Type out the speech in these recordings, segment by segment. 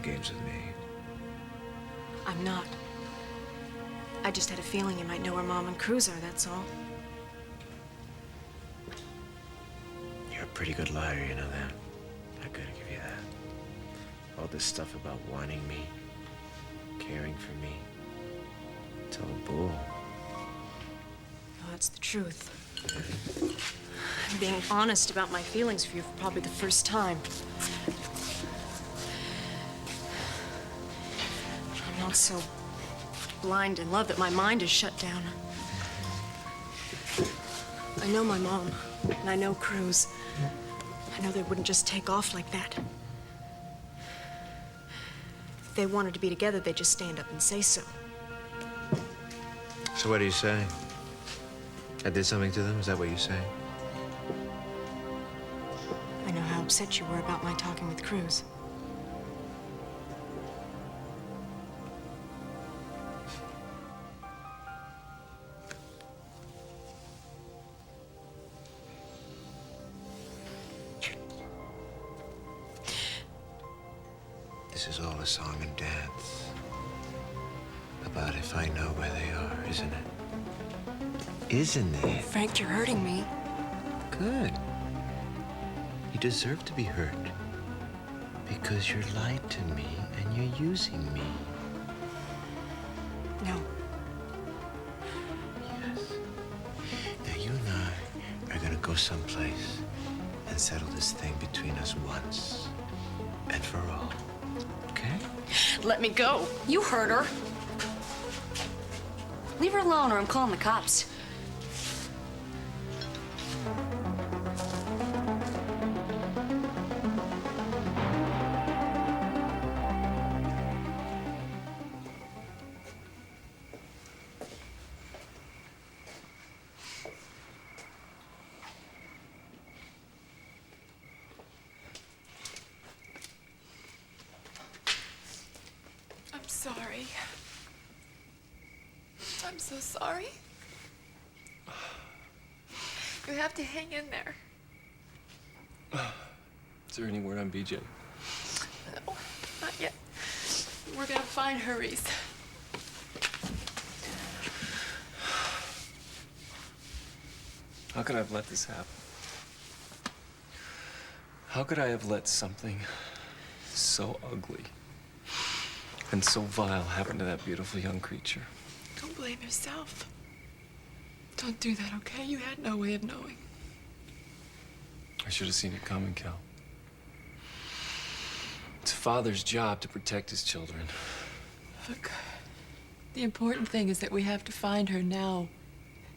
Games with me. I'm not. I just had a feeling you might know where Mom and Cruz are, that's all. You're a pretty good liar, you know that? I gotta give you that. All this stuff about wanting me, caring for me, it's all bull. Oh, that's the truth. I'm being honest about my feelings for you for probably the first time. I'm not so blind in love that my mind is shut down. I know my mom, and I know Cruz. I know they wouldn't just take off like that. If they wanted to be together, they'd just stand up and say so. So what are you saying? I did something to them? Is that what you're saying? I know how upset you were about my talking with Cruz. This is all a song and dance about if I know where they are, isn't it? Isn't it? Frank, you're hurting me. Good. You deserve to be hurt because you're lied to me and you're using me. No. Yes. Now you and I are gonna go someplace and settle this thing between us once and for all. Okay? Let me go. You hurt her. Leave her alone or I'm calling the cops. I'm sorry. I'm so sorry. You have to hang in there. Is there any word on BJ? No, not yet. We're gonna find her, Reese. How could I have let this happen? How could I have let something so ugly and so vile happen to that beautiful young creature? Don't blame yourself. Don't do that, okay? You had no way of knowing. I should have seen it coming, Cal. It's a father's job to protect his children. Look, the important thing is that we have to find her now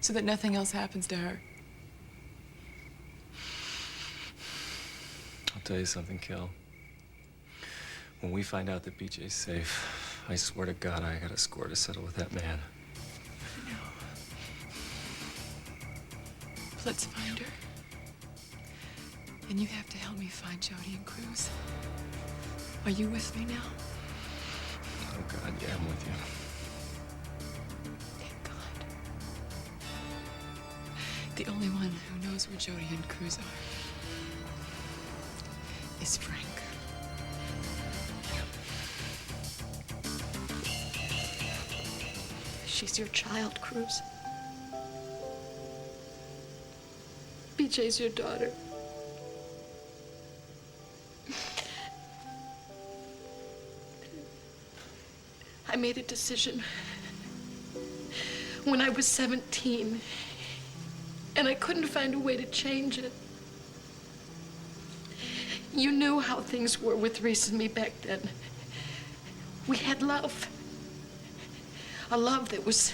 so that nothing else happens to her. I'll tell you something, Cal. When we find out that BJ's safe, I swear to God I got a score to settle with that man. I know. Let's find her. And you have to help me find Jody and Cruz. Are you with me now? Oh, God, yeah, I'm with you. Thank God. The only one who knows where Jody and Cruz are is Frэнk. She's your child, Cruz. BJ's your daughter. I made a decision when I was 17, and I couldn't find a way to change it. You knew how things were with Reese and me back then. We had love. A love that was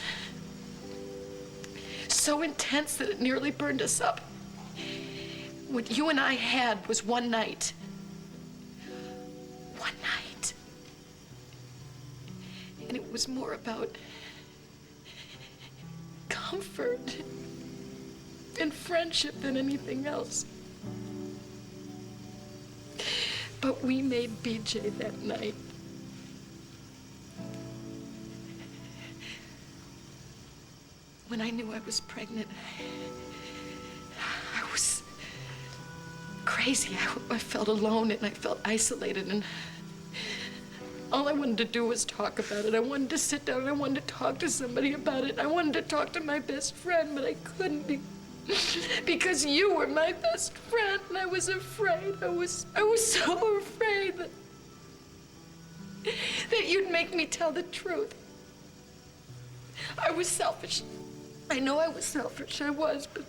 so intense that it nearly burned us up. What you and I had was one night. One night. And it was more about comfort and friendship than anything else. But we made BJ that night. When I knew I was pregnant, I was crazy. I felt alone and I felt isolated, and all I wanted to do was talk about it. I wanted to sit down and I wanted to talk to somebody about it. I wanted to talk to my best friend, but I couldn't because you were my best friend, and I was afraid. I was so afraid that you'd make me tell the truth. I was selfish. I know I was selfish. I was, but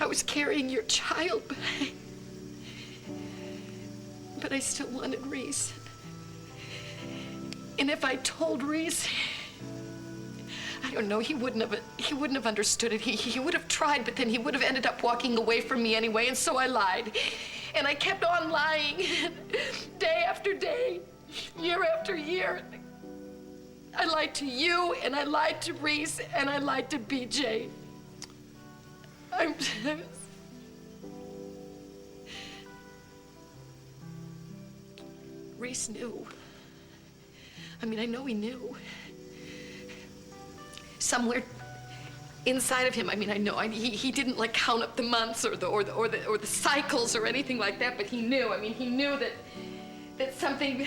I was carrying your child, but I still wanted Reese. And if I told Reese, I don't know, he wouldn't have understood it. He would have tried, but then he would have ended up walking away from me anyway, and so I lied. And I kept on lying, day after day, year after year. I lied to you, and I lied to Reese, and I lied to BJ. Reese knew. I mean, I know he knew. Somewhere inside of him, I mean, I know. He didn't like count up the months or the cycles or anything like that, but he knew. I mean, he knew that something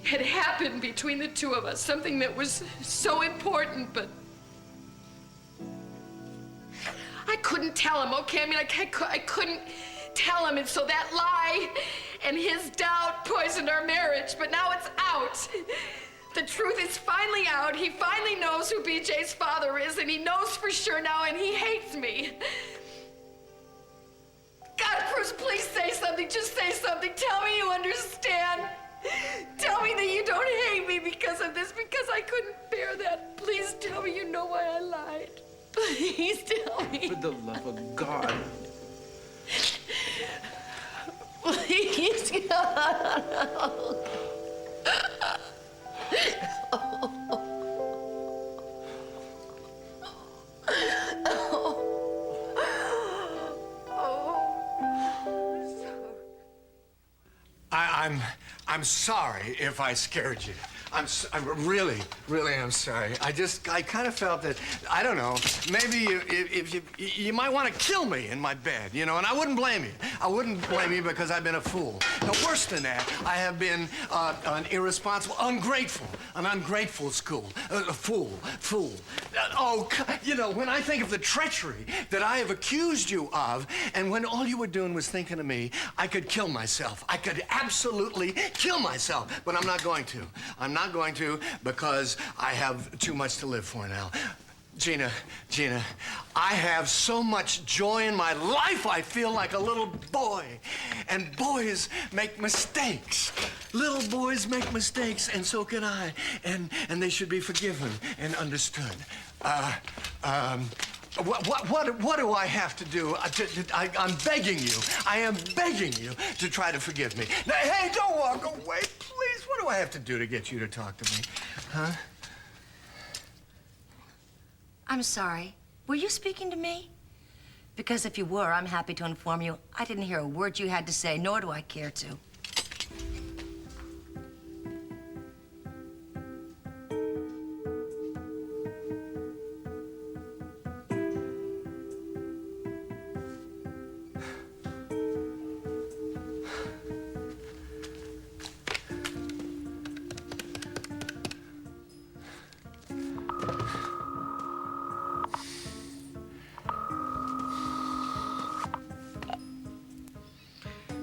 had happened between the two of us, something that was so important, but I couldn't tell him, okay? I mean, I couldn't tell him, and so that lie and his doubt poisoned our marriage, but now it's out. The truth is finally out. He finally knows who BJ's father is, and he knows for sure now, and he hates me. God, Cruz, please say something. Just say something. Tell me you understand. Tell me that you don't hate me because of this, because I couldn't bear that. Please tell me you know why I lied. Please tell me. For the love of God. Please, God. I'm sorry if I scared you. I'm really am sorry. I kind of felt that, I don't know, maybe you might want to kill me in my bed, you know, and I wouldn't blame you. I wouldn't blame you because I've been a fool. Now, worse than that, I have been an irresponsible, an ungrateful fool. Oh, you know, when I think of the treachery that I have accused you of, and when all you were doing was thinking of me, I could kill myself. I could absolutely kill myself, but I'm not going to. I'm not going to because I have too much to live for now. Gina, I have so much joy in my life, I feel like a little boy. And boys make mistakes. Little boys make mistakes, and so can I. And they should be forgiven and understood. What do I have to do? I'm begging you. I am begging you to try to forgive me. Now, hey, don't walk away, please. What do I have to do to get you to talk to me? Huh? I'm sorry. Were you speaking to me? Because if you were, I'm happy to inform you, I didn't hear a word you had to say, nor do I care to.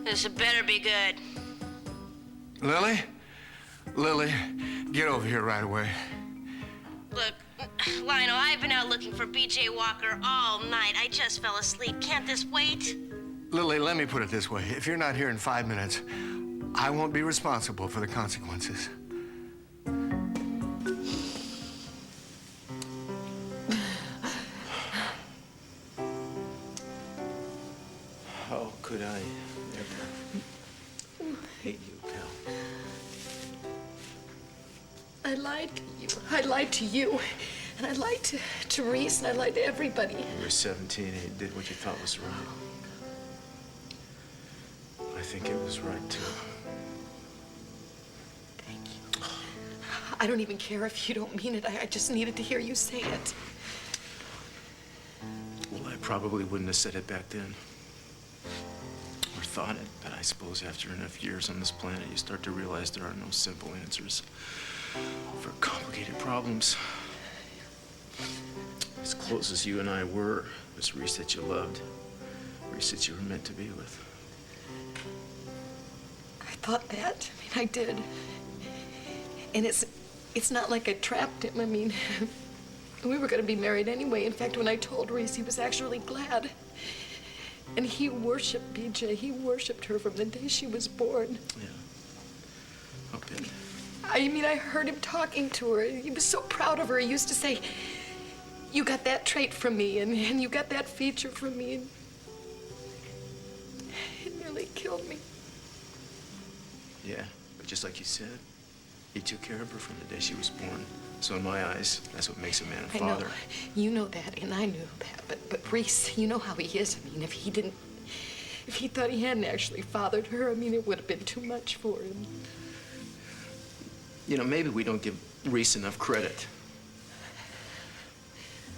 This better be good. Lily, get over here right away. Look, Lionel, I've been out looking for BJ Walker all night. I just fell asleep. Can't this wait? Lily, let me put it this way. If you're not here in 5 minutes, I won't be responsible for the consequences. could I ever hate you, pal? I lied to you. I lied to you. And I lied to Reese, and I lied to everybody. You were 17 and you did what you thought was right. I think it was right, too. Thank you. I don't even care if you don't mean it. I just needed to hear you say it. Well, I probably wouldn't have said it back then. Or thought it, but I suppose after enough years on this planet, you start to realize there are no simple answers for complicated problems. As close as you and I were, it was Reese that you loved, Reese that you were meant to be with. I thought that. I mean, I did. And it's not like I trapped him. I mean, we were going to be married anyway. In fact, when I told Reese, he was actually glad. And he worshipped BJ. He worshipped her from the day she was born. Yeah. I'll bet. I mean, I heard him talking to her. He was so proud of her. He used to say, "You got that trait from me, and you got that feature from me." And it nearly killed me. Yeah, but just like you said, he took care of her from the day she was born. So in my eyes, that's what makes a man a father. I know. You know that, and I knew that. But Reese, you know how he is. I mean, if he thought he hadn't actually fathered her, I mean, it would have been too much for him. You know, maybe we don't give Reese enough credit.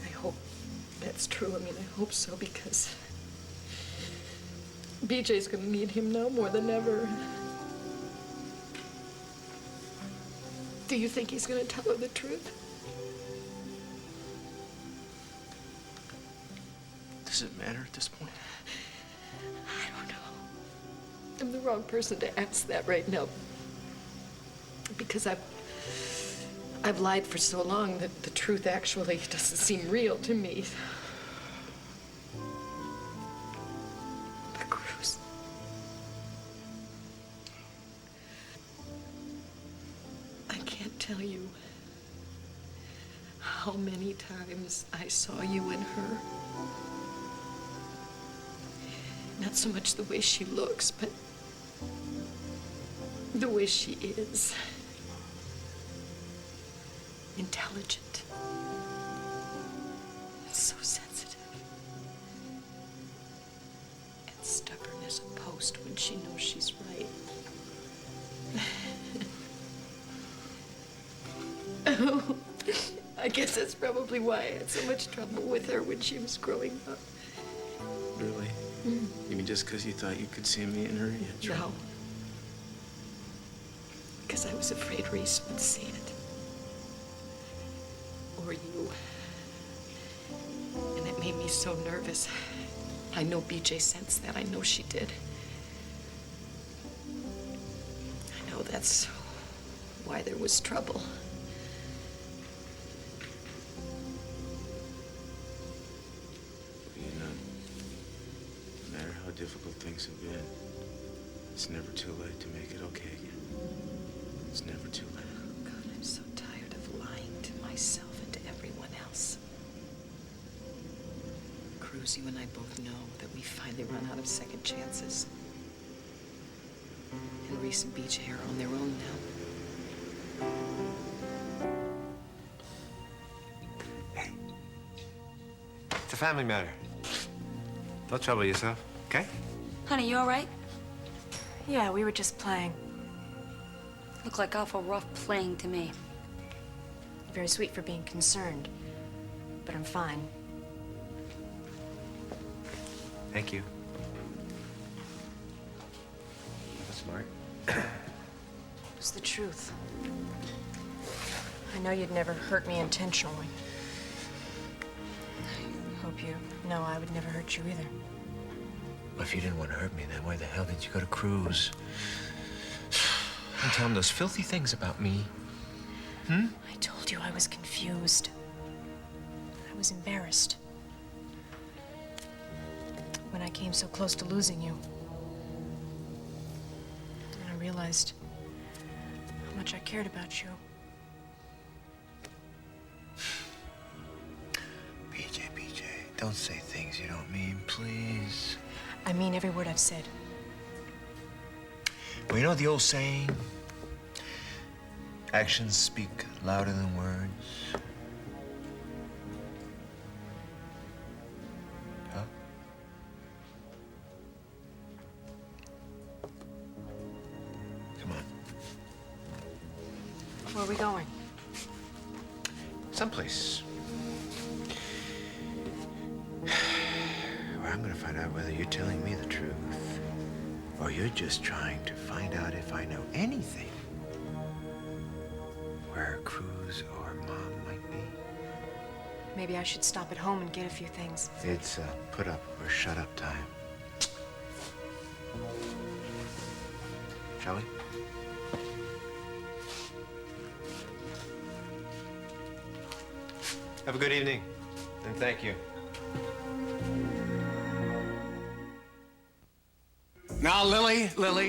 I hope that's true. I mean, I hope so, because BJ's gonna need him now more than ever. Do you think he's gonna tell her the truth? Does it matter at this point? I don't know. I'm the wrong person to ask that right now. Because I've lied for so long that the truth actually doesn't seem real to me. But Cruz. I can't tell you how many times I saw you in her. Not so much the way she looks, but the way she is. Intelligent. And so sensitive. And stubborn as a post when she knows she's right. Oh, I guess that's probably why I had so much trouble with her when she was growing up. Really? Mm. You mean just because you thought you could see me in her? You had trouble? No. Because I was afraid Reese would see it. Or you. And it made me so nervous. I know BJ sensed that. I know she did. I know that's why there was trouble. You know, no matter how difficult things have been, it's never too late to make it okay again. It's never too late. Oh, God, I'm so tired of lying to myself and to everyone else. Cruz, you and I both know that we finally run out of second chances. And Reese and BJ are on their own now. Hey. It's a family matter. Don't trouble yourself, okay? Honey, you all right? Yeah, we were just playing. Look like awful rough playing to me. Very sweet for being concerned, but I'm fine. Thank you. That's smart. It's the truth. I know you'd never hurt me intentionally. I hope you know I would never hurt you either. Well, if you didn't want to hurt me, then why the hell did you go to Cruz? And tell him those filthy things about me. Hmm? I told you I was confused. I was embarrassed. When I came so close to losing you, and I realized how much I cared about you. BJ, don't say things you don't mean, please. I mean every word I've said. Well, you know the old saying, actions speak louder than words? Huh? Come on. Where are we going? Someplace. Where I'm gonna find out whether you're telling me the truth, or you're just trying to find out if I know anything where Cruz or Mom might be. Maybe I should stop at home and get a few things. It's put up or shut up time. Shall we? Have a good evening, and thank you. Now, Lily,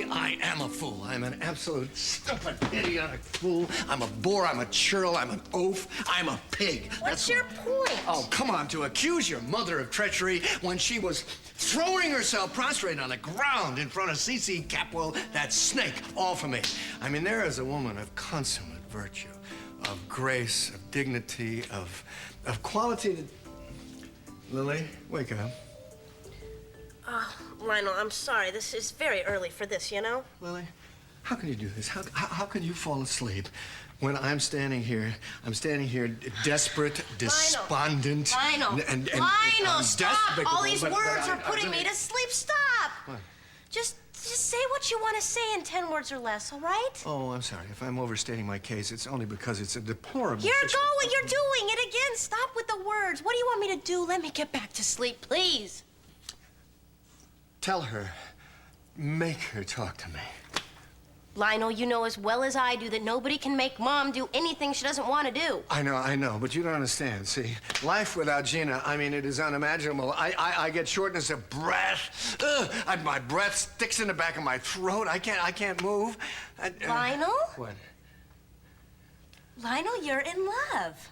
I am a fool. I'm an absolute stupid, idiotic fool. I'm a bore, I'm a churl, I'm an oaf, I'm a pig. What's your point? Oh, come on, to accuse your mother of treachery when she was throwing herself prostrate on the ground in front of C.C. Capwell, that snake, all for me. I mean, there is a woman of consummate virtue, of grace, of dignity, of quality that... Lily, wake up. Lionel, I'm sorry. This is very early for this, you know? Lily, how can you do this? How can you fall asleep when I'm standing here desperate, despondent, Lionel, and Lionel, stop! despicable, All these but words I are putting really- me to sleep. Stop! What? Just say what you want to say in 10 words or less, all right? Oh, I'm sorry. If I'm overstating my case, it's only because it's a deplorable You're situation. doing it again. Stop with the words. What do you want me to do? Let me get back to sleep, please. Tell her, make her talk to me. Lionel, you know as well as I do that nobody can make Mom do anything she doesn't want to do. I know, but you don't understand. See, life without Gina, I mean, it is unimaginable. I get shortness of breath. My breath sticks in the back of my throat. I can't move. Lionel? What? Lionel, you're in love.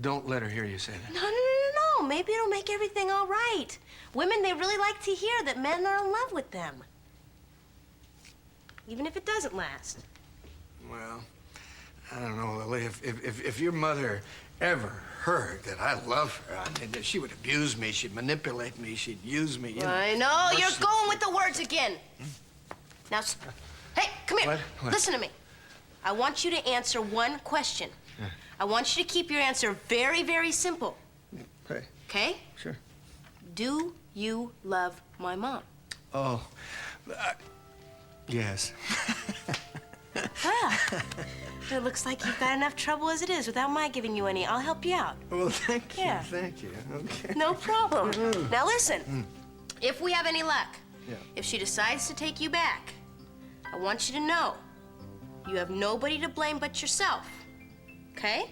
Don't let her hear you say that. No. Maybe it'll make everything all right. Women, they really like to hear that men are in love with them. Even if it doesn't last. Well, I don't know, Lily. If your mother ever heard that I love her, I mean, she would abuse me, she'd manipulate me, she'd use me. You know. I know. You're going with the words again. Now, hey, come here. What? Listen to me. I want you to answer one question. I want you to keep your answer very, very simple. Okay. Okay? Sure. Do you love my mom? Oh, yes. Well, it looks like you've got enough trouble as it is without my giving you any. I'll help you out. Well, thank you. Yeah. Thank you. Okay. No problem. Now listen, if we have any luck, Yeah. if she decides to take you back, I want you to know you have nobody to blame but yourself. Okay?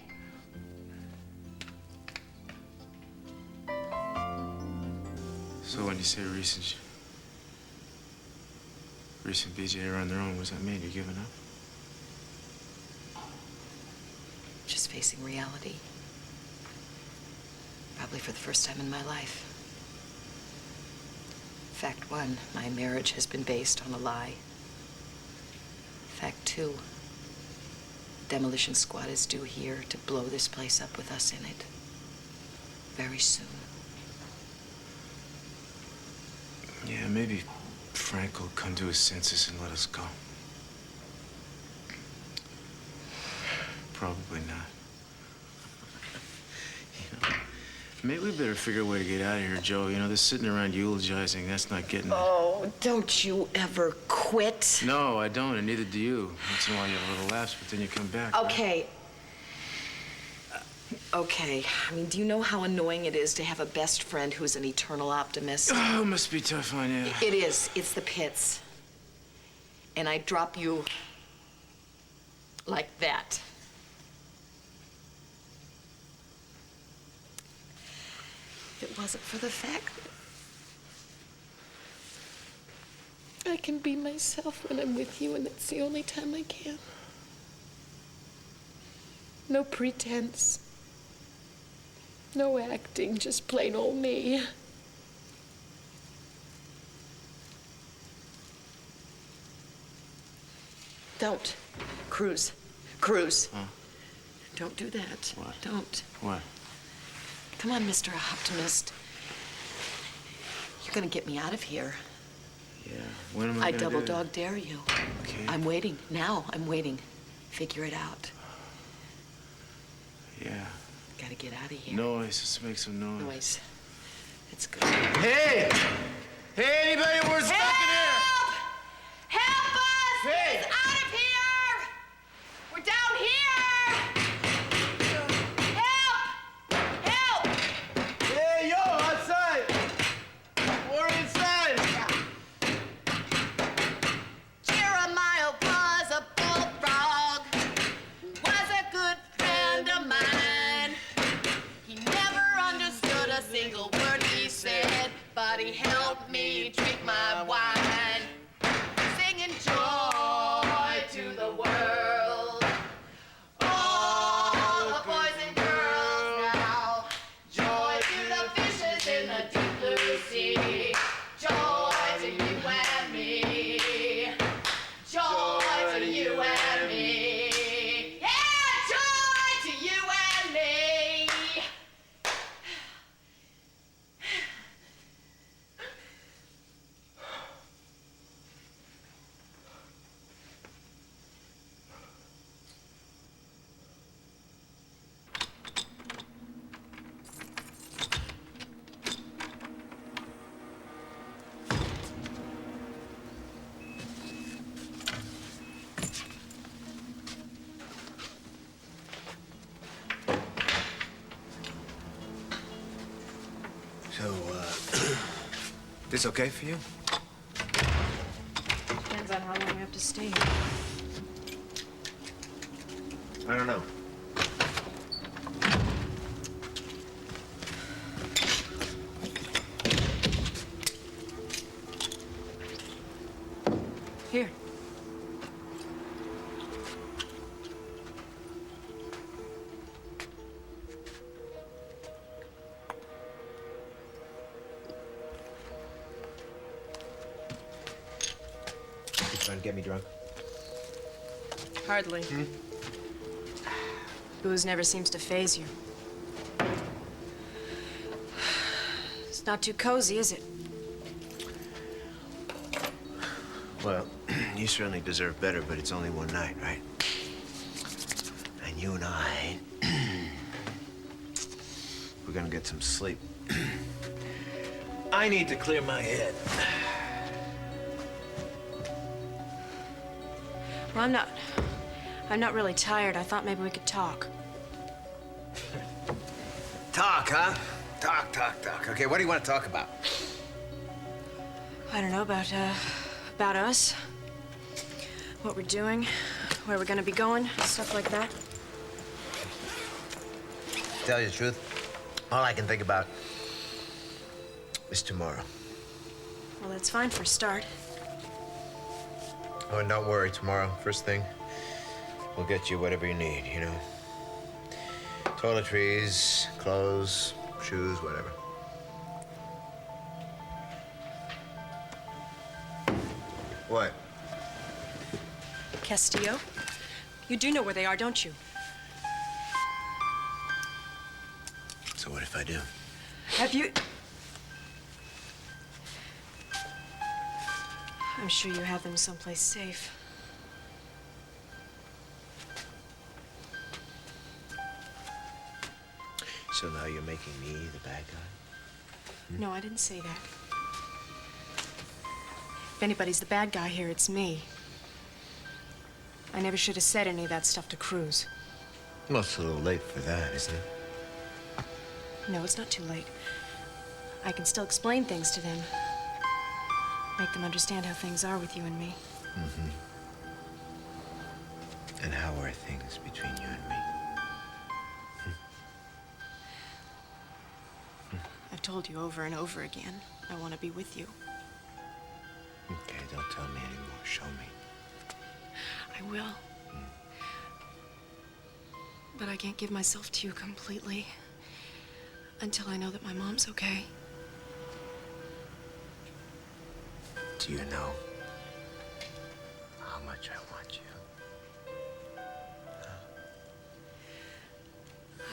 So when you say recent BJ are on their own, what does that mean? You're giving up? Just facing reality. Probably for the first time in my life. Fact one, my marriage has been based on a lie. Fact two, demolition squad is due here to blow this place up with us in it. Very soon. Yeah, maybe Frank will come to his senses and let us go. Probably not. Maybe we better figure a way to get out of here, Joe. You know, this sitting around eulogizing, that's not getting it. Oh, don't you ever quit. No, I don't, and neither do you. Once in a while you have a little laughs, but then you come back. right? Okay. Okay. I mean, do you know how annoying it is to have a best friend who's an eternal optimist? Oh, it must be tough on you. It is. It's the pits. And I drop you like that. If it wasn't for the fact that I can be myself when I'm with you, and that's the only time I can. No pretense. No acting, just plain old me. Don't. Cruz. Cruz. Don't do that. What? Don't. What? Come on, Mr. Optimist. You're gonna get me out of here. Yeah. When am I I gonna double do it? dog dare you. Okay. I'm waiting. Now I'm waiting. Figure it out. Yeah. Gotta get out of here. Noise. Let's make some noise. Noise. It's good. Hey! Hey, anybody? We're stuck in here! Help us! Hey! Get us out of here! We're down here! Help! Help! Hey, yo, outside! We're inside! Jeremiah was a bullfrog, was a good friend of mine. He never understood a single word he said, but he helped me drink my wine, singing joy to the world. All the boys and girls now, joy to the fishes in the deep blue sea, joy to you and me, joy to you and me, yeah, joy to you and me. So, this okay for you? Depends on how long we have to stay here. I don't know. Here. You trying to get me drunk? Hardly. Booze never seems to faze you. It's not too cozy, is it? Well, you certainly deserve better, but it's only one night, right? And you and I, we're gonna get some sleep. I need to clear my head. Well, I'm not really tired. I thought maybe we could talk. Talk, huh? Talk. Okay, what do you want to talk about? I don't know, about us. What we're doing, where we're gonna be going, stuff like that. To tell you the truth, all I can think about is tomorrow. Well, that's fine for a start. Oh, and don't worry, tomorrow, first thing, we'll get you whatever you need, you know? Toiletries, clothes, shoes, whatever. What? Castillo? You do know where they are, don't you? So what if I do? Have you... I'm sure you have them someplace safe. So now you're making me the bad guy? No, I didn't say that. If anybody's the bad guy here, it's me. I never should have said any of that stuff to Cruz. Well, it's a little late for that, isn't it? No, it's not too late. I can still explain things to them. Make them understand how things are with you and me. Mm-hmm. And how are things between you and me? I've told you over and over again, I want to be with you. Okay, don't tell me anymore. Show me. I will. But I can't give myself to you completely until I know that my mom's okay. Do you know how much I want you?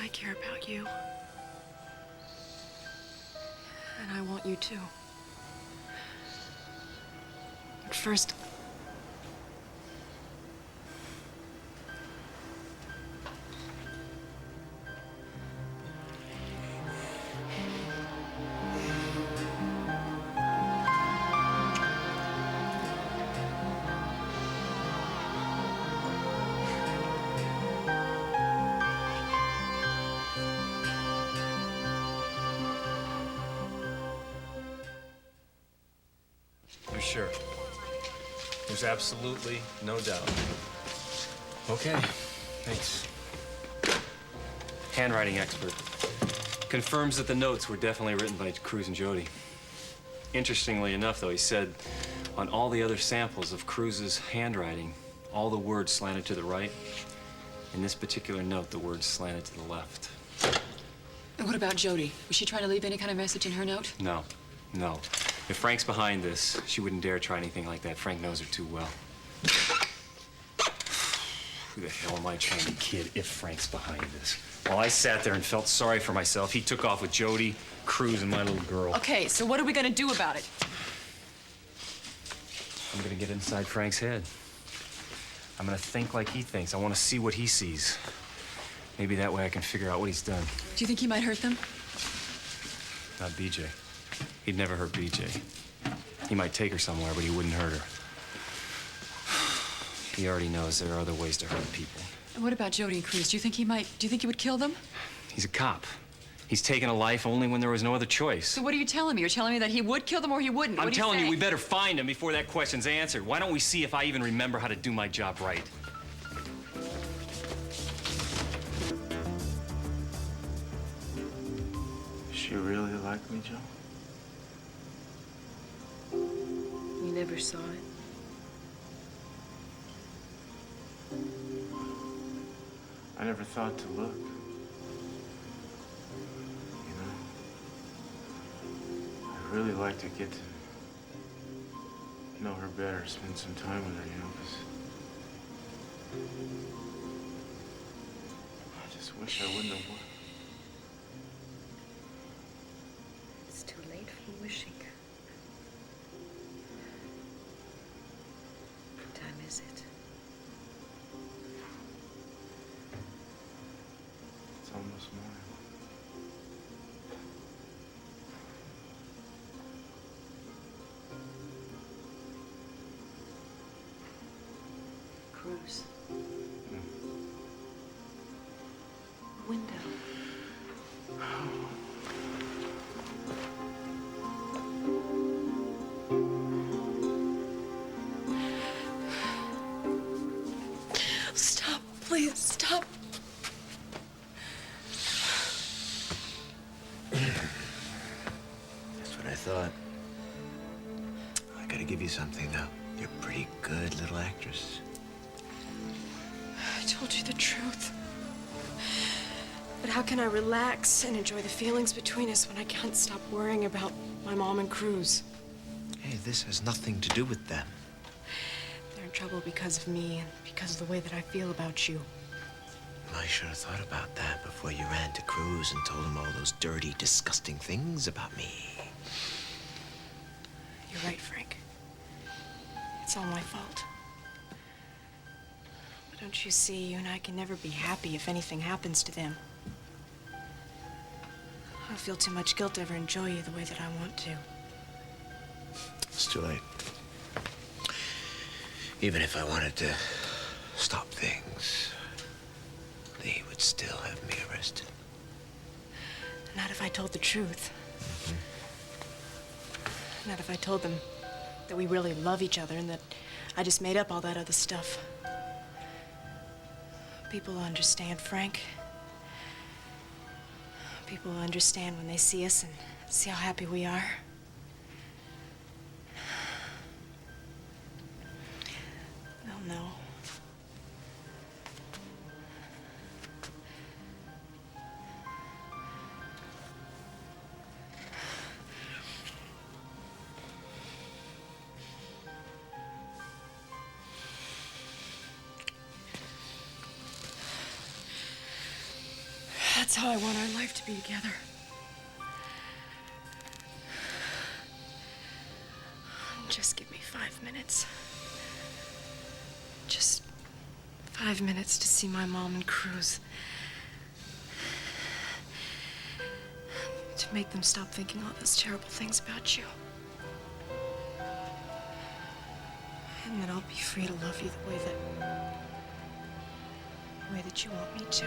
I care about you. And I want you too. But first, You're sure? There's absolutely no doubt. Okay, thanks. Handwriting expert. Confirms that the notes were definitely written by Cruz and Jody. Interestingly enough, though, he said on all the other samples of Cruz's handwriting, all the words slanted to the right. In this particular note, the words slanted to the left. And what about Jody? Was she trying to leave any kind of message in her note? No, no. If Frank's behind this, she wouldn't dare try anything like that. Frank knows her too well. Who the hell am I trying to kid if Frank's behind this? While I sat there and felt sorry for myself, he took off with Jody, Cruz, and my little girl. Okay, so what are we gonna do about it? I'm gonna get inside Frank's head. I'm gonna think like he thinks. I want to see what he sees. Maybe that way I can figure out what he's done. Do you think he might hurt them? Not BJ. He'd never hurt BJ. He might take her somewhere, but he wouldn't hurt her. He already knows there are other ways to hurt people. And what about Jody and Cruz? Do you think he would kill them? He's a cop. He's taken a life only when there was no other choice. So what are you telling me? You're telling me that he would kill them or he wouldn't? I'm What do you telling you, say? we better find him before that question's answered. Why don't we see if I even remember how to do my job right? She really like me, Joe? you never saw it. I never thought to look. You know? I'd really like to get to know her better, spend some time with her, you know, 'cause I just wish I wouldn't have worked. It's too late for wishing. What time is it? It's almost morning. Cruz. Window. Stop, please, stop. That's what I thought. I gotta give you something, though. You're a pretty good little actress. I told you the truth. But how can I relax and enjoy the feelings between us when I can't stop worrying about my mom and Cruz? Hey, this has nothing to do with them. They're in trouble because of me and because of the way that I feel about you. I should have thought about that before you ran to Cruz and told him all those dirty, disgusting things about me. You're right, Frank. It's all my fault. But don't you see, you and I can never be happy if anything happens to them. I feel too much guilt to ever enjoy you the way that I want to. It's too late. Even if I wanted to stop things, they would still have me arrested. Not if I told the truth. Not if I told them that we really love each other and that I just made up all that other stuff. People will understand, Frank. People will understand when they see us and see how happy we are. They'll know. That's how I want our life to be together. Just give me 5 minutes. Just 5 minutes to see my mom and Cruz. To make them stop thinking all those terrible things about you. And then I'll be free to love you the way that you want me to.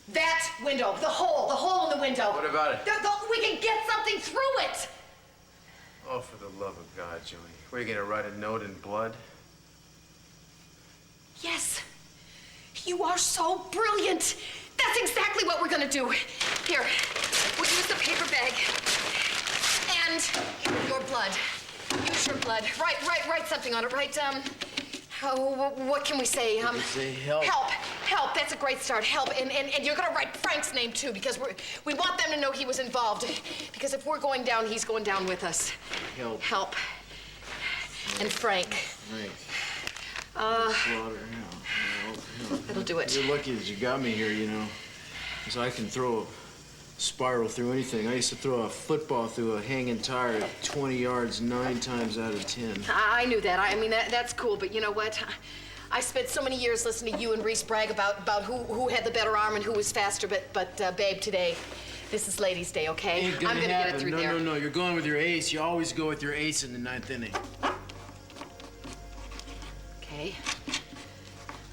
That window, the hole in the window. What about it? We can get something through it. Oh, for the love of God, Jody. Were you gonna write a note in blood? Yes. You are so brilliant. That's exactly what we're gonna do. Here, we'll use the paper bag. And your blood. Use your blood. Write something on it. Write, what can we say? Say help. Help. That's a great start. Help. And you're gonna write Frank's name too, because we want them to know he was involved. Because if we're going down, he's going down with us. Help. And Frank. That'll do it. You're lucky that you got me here, you know. Because I can throw a spiral through anything. I used to throw a football through a hanging tire at 20 yards 9 times out of 10. I knew that. I mean, that's cool, but you know what? I spent so many years listening to you and Reese brag about who had the better arm and who was faster, but babe, today, this is Ladies' Day, okay? Ain't gonna I'm gonna happen. get it through no, there. No, you're going with your ace. You always go with your ace in the 9th inning. Okay.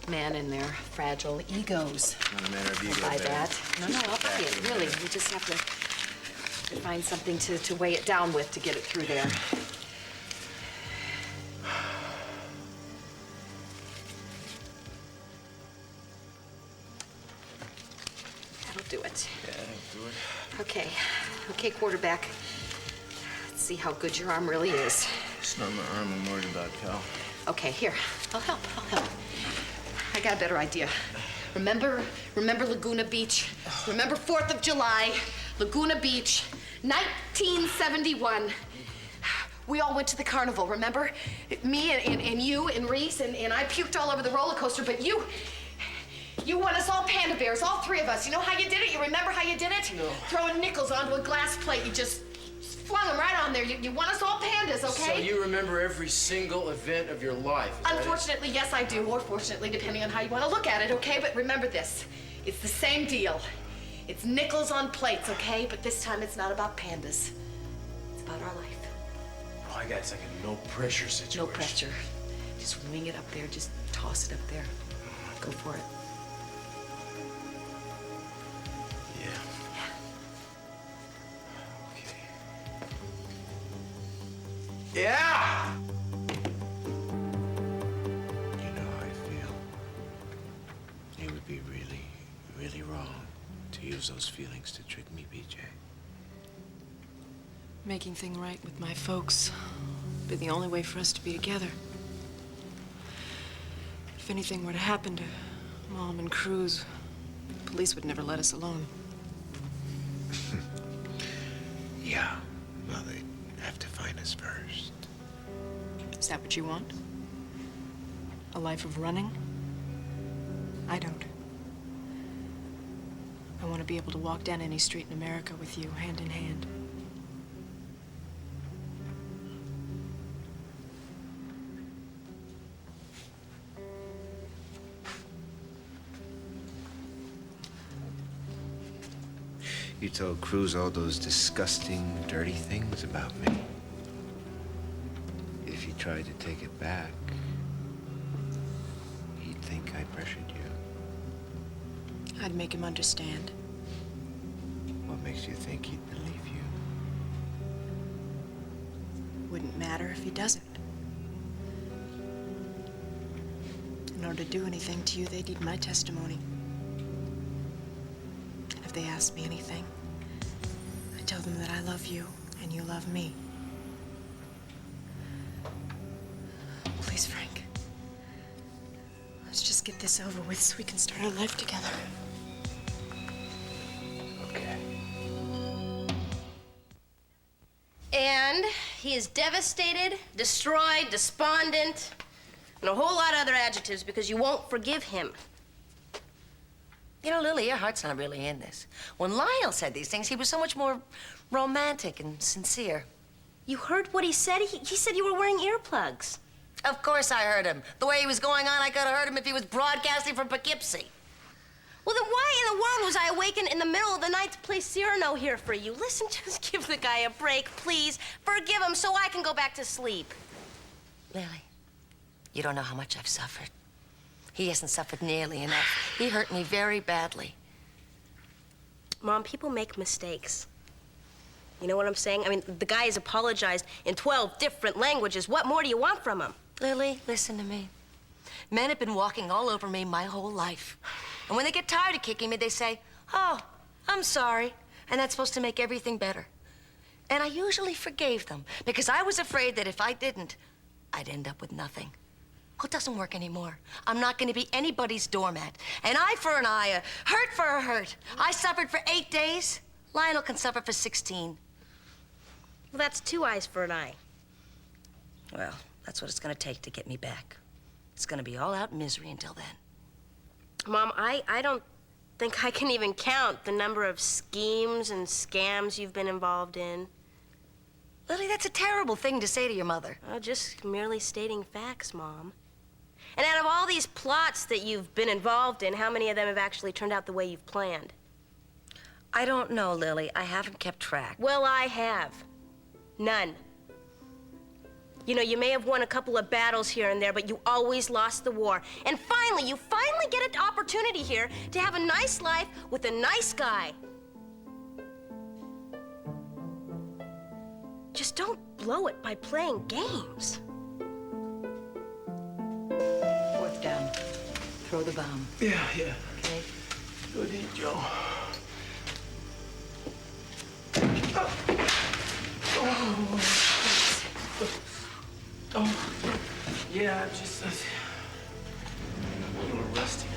Man and their fragile egos. Not a matter of ego, I'll buy babe. that. No, I'll buy it, really. You just have to find something to weigh it down with to get it through there. That'll do it. Yeah, that'll do it. Okay, quarterback. Let's see how good your arm really is. It's not my arm I'm worried about, pal. Okay, here. I'll help. I got a better idea. Remember Laguna Beach? Remember 4th of July, Laguna Beach, 1971. We all went to the carnival, remember? Me and you and Reese and I puked all over the roller coaster, but you won us all panda bears, all 3 of us. You know how you did it? You remember how you did it? No. Throwing nickels onto a glass plate. You just flung them right on there. You won us all pandas, okay? So you remember every single event of your life, is that it? Unfortunately, yes, I do. Or fortunately, depending on how you want to look at it, okay? But remember this. It's the same deal. It's nickels on plates, okay? But this time it's not about pandas. It's about our life. Oh, I got it's like a no-pressure situation. No pressure. Just wing it up there. Just toss it up there. Go for it. Yeah. Okay. Yeah! You know how I feel. It would be really, really wrong to use those feelings to trick me, BJ. Making things right with my folks would be the only way for us to be together. If anything were to happen to Mom and Cruz, the police would never let us alone. Yeah, well, they'd have to find us first. Is that what you want? A life of running? I don't. I want to be able to walk down any street in America with you, hand in hand. You told Cruz all those disgusting, dirty things about me. If he tried to take it back, he'd think I pressured you. I'd make him understand. What makes you think he'd believe you? Wouldn't matter if he doesn't. In order to do anything to you, they'd need my testimony. And if they ask me anything, I tell them that I love you and you love me. Please, Frank. Let's just get this over with so we can start our life together. Okay. And he is devastated, destroyed, despondent. And a whole lot of other adjectives because you won't forgive him. You know, Lily, your heart's not really in this. When Lionel said these things, he was so much more romantic and sincere. You heard what he said? He said you were wearing earplugs. Of course I heard him. The way he was going on, I could have heard him if he was broadcasting from Poughkeepsie. Well, then why in the world was I awakened in the middle of the night to play Cyrano here for you? Listen, just give the guy a break, please. Forgive him so I can go back to sleep. Lily, you don't know how much I've suffered. He hasn't suffered nearly enough. He hurt me very badly. Mom, people make mistakes. You know what I'm saying? I mean, the guy has apologized in 12 different languages. What more do you want from him? Lily, listen to me. Men have been walking all over me my whole life. And when they get tired of kicking me, they say, "Oh, I'm sorry." And that's supposed to make everything better. And I usually forgave them because I was afraid that if I didn't, I'd end up with nothing. Well, it doesn't work anymore. I'm not going to be anybody's doormat. An eye for an eye, a hurt for a hurt. I suffered for 8 days. Lionel can suffer for 16. Well, that's 2 eyes for an eye. Well, that's what it's going to take to get me back. It's going to be all out misery until then. Mom, I don't think I can even count the number of schemes and scams you've been involved in. Lily, that's a terrible thing to say to your mother. Oh, just merely stating facts, Mom. And out of all these plots that you've been involved in, how many of them have actually turned out the way you've planned? I don't know, Lily. I haven't kept track. Well, I have. None. You know, you may have won a couple of battles here and there, but you always lost the war. And finally, you finally get an opportunity here to have a nice life with a nice guy. Just don't blow it by playing games. 4th down. Throw the bomb. Yeah. Okay? Good, Joe. Oh, yeah, just a little rusty.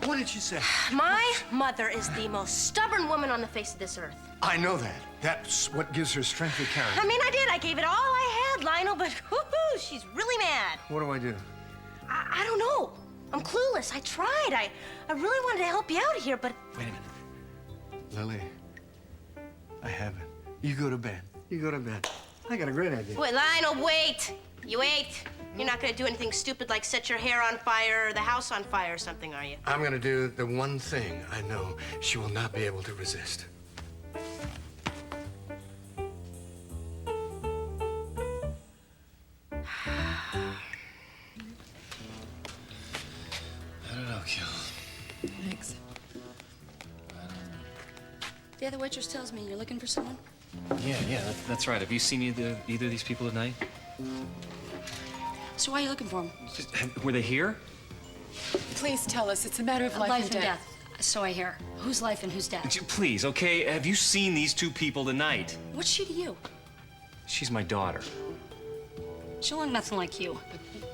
What did she say? My mother is the most stubborn woman on the face of this earth. I know that. That's what gives her strength to carry. I mean, I did. I gave it all I had, Lionel, but whoo-hoo, she's really mad. What do I do? I don't know. I'm clueless. I tried. I really wanted to help you out here, but... Wait a minute. Lily, I haven't. You go to bed. You go to bed. I got a great idea. Wait, Lionel, wait. You wait. You're not going to do anything stupid like set your hair on fire or the house on fire or something, are you? I'm going to do the one thing I know she will not be able to resist. I don't know, Gil. Thanks. The other waitress tells me you're looking for someone. Yeah, that's right. Have you seen either of these people tonight? So why are you looking for them? Were they here? Please tell us. It's a matter of life and death. So I hear. Whose life and whose death? Please, okay? Have you seen these two people tonight? What's she to you? She's my daughter. She look nothing like you.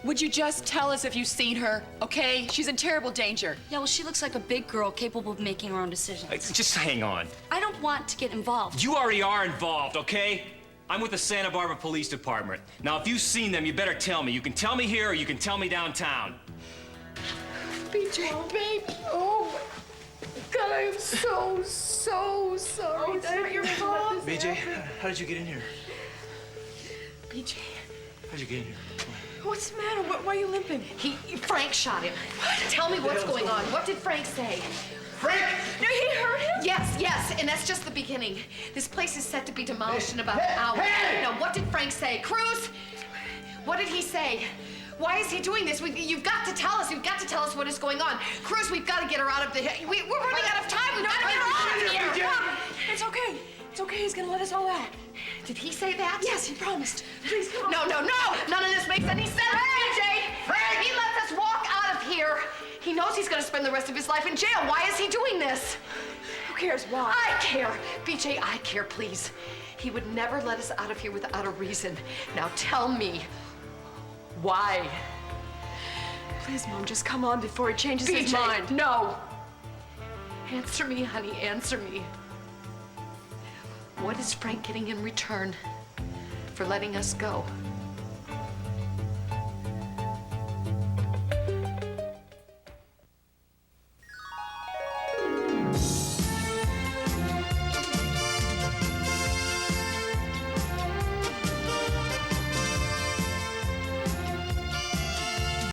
Would you just tell us if you've seen her, okay? She's in terrible danger. Yeah, well, she looks like a big girl capable of making her own decisions. Just hang on. I don't want to get involved. You already are involved, okay? I'm with the Santa Barbara Police Department. Now, if you've seen them, you better tell me. You can tell me here or you can tell me downtown. BJ, baby. Oh, my God, I am so sorry that your mom... BJ, how did you get in here? BJ, How'd you get in here? what's the matter? Why are you limping? Frank shot him. What? Tell me what's going on. What did Frank say? Frank! No, he hurt him? Yes, and that's just the beginning. This place is set to be demolished in about an hour. Now, what did Frank say? Cruz, what did he say? Why is he doing this? You've got to tell us. You've got to tell us what is going on. Cruz, we've got to get her out of the... We're running out of time. We've got to get her out of here. It's okay. It's okay. He's gonna let us all out. Did he say that? Yes, he promised. Please come on. No. None of this makes any sense, BJ. Frank! He lets us walk out of here. He knows he's gonna spend the rest of his life in jail. Why is he doing this? Who cares why? I care. BJ, I care, please. He would never let us out of here without a reason. Now tell me, why? Please, Mom, just come on before he changes his BJ, mind. no. Answer me, honey, answer me. What is Frank getting in return for letting us go?